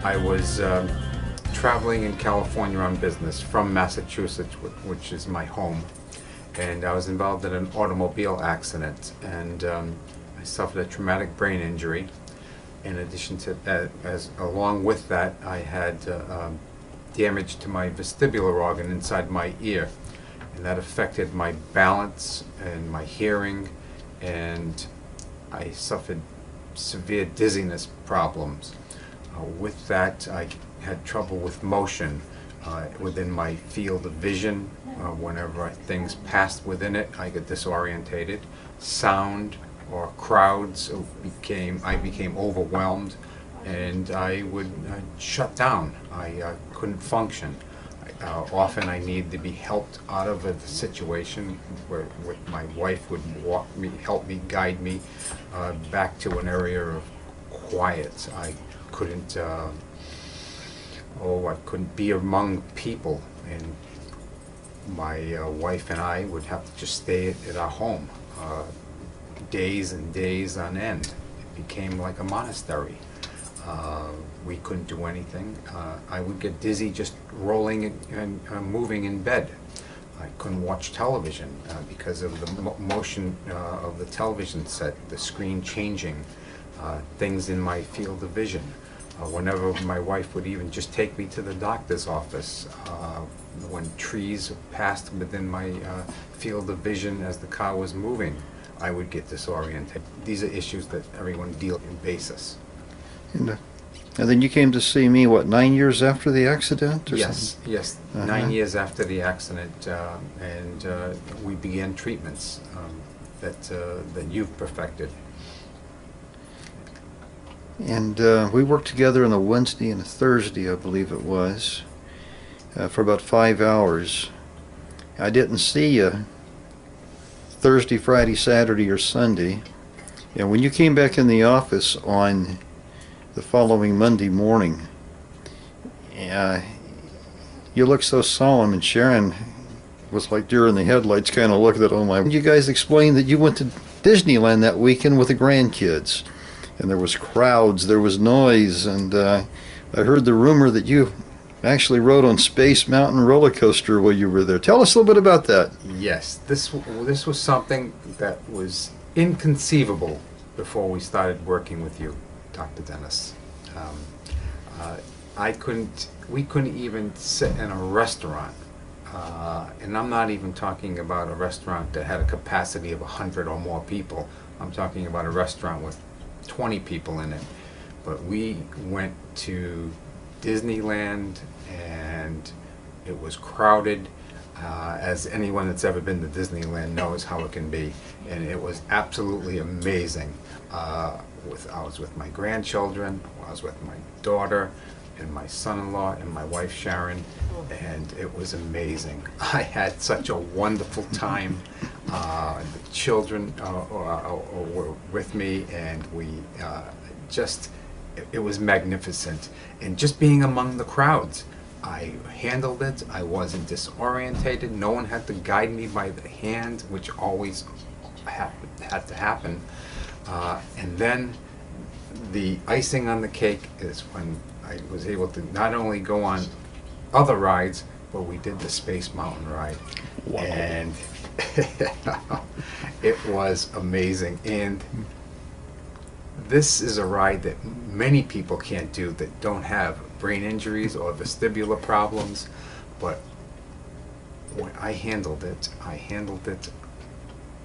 I was traveling in California on business from Massachusetts, which is my home, and I was involved in an automobile accident, and I suffered a traumatic brain injury. In addition to that, along with that, I had damage to my vestibular organ inside my ear, and that affected my balance and my hearing, and I suffered severe dizziness problems. With that, I had trouble with motion within my field of vision. Whenever things passed within it, I got disorientated. Sound or crowds I became overwhelmed, and I would shut down. I couldn't function. Often I needed to be helped out of a situation where my wife would walk me, help me, guide me back to an area of quiet. I couldn't be among people, and my wife and I would have to just stay at our home days and days on end. It became like a monastery. We couldn't do anything. I would get dizzy just rolling and moving in bed. I couldn't watch television because of the motion of the television set, the screen changing, things in my field of vision. Whenever my wife would even just take me to the doctor's office, when trees passed within my field of vision as the car was moving, I would get disoriented. These are issues that everyone deals in basis. And then you came to see me, what, 9 years after the accident? Or yes, something? yes, 9 years after the accident, and we began treatments that you've perfected. And we worked together on a Wednesday and a Thursday, I believe it was, for about 5 hours. I didn't see you Thursday, Friday, Saturday, or Sunday. And when you came back in the office on the following Monday morning, you looked so solemn, and Sharon was like deer in the headlights, kind of looking at, oh my. You guys explained that you went to Disneyland that weekend with the grandkids, and there was crowds, there was noise, and I heard the rumor that you actually rode on Space Mountain roller coaster while you were there. Tell us a little bit about that. Yes, this was something that was inconceivable before we started working with you, Dr. Dennis. We couldn't even sit in a restaurant, and I'm not even talking about a restaurant that had a capacity of 100 or more people. I'm talking about a restaurant with 20 people in it. But we went to Disneyland, and it was crowded, as anyone that's ever been to Disneyland knows how it can be, and it was absolutely amazing. I was with my grandchildren, I was with my daughter and my son-in-law and my wife Sharon, and it was amazing. I had such a wonderful time. The children were with me, and we it was magnificent. And just being among the crowds, I handled it. I wasn't disorientated. No one had to guide me by the hand, which always had to happen. And then the icing on the cake is when I was able to not only go on other rides, but we did the Space Mountain ride. Wow. And it was amazing. And this is a ride that many people can't do that don't have brain injuries or vestibular problems, but when I handled it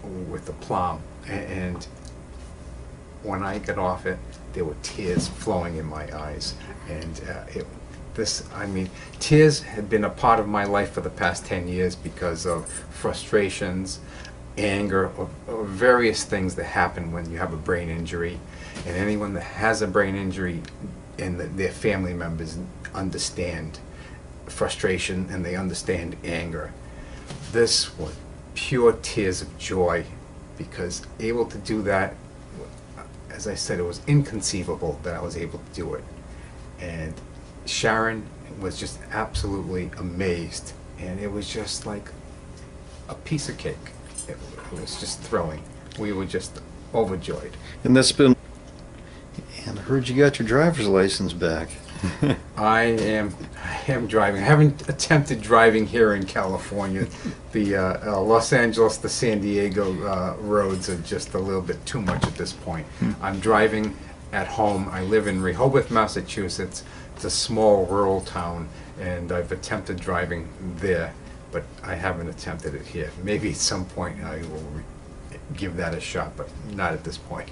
with aplomb, and when I got off it, there were tears flowing in my eyes, and tears had been a part of my life for the past 10 years because of frustrations, anger, or various things that happen when you have a brain injury. And anyone that has a brain injury and their family members understand frustration, and they understand anger. This was pure tears of joy, because able to do that, as I said, it was inconceivable that I was able to do it. And Sharon was just absolutely amazed, and it was just like a piece of cake. It was just thrilling. We were just overjoyed. And that's been, and I heard you got your driver's license back. I am driving. I haven't attempted driving here in California. The Los Angeles to San Diego roads are just a little bit too much at this point. I'm driving at home. I live in Rehoboth, Massachusetts. It's a small rural town, and I've attempted driving there, but I haven't attempted it here. Maybe at some point I will give that a shot, but not at this point.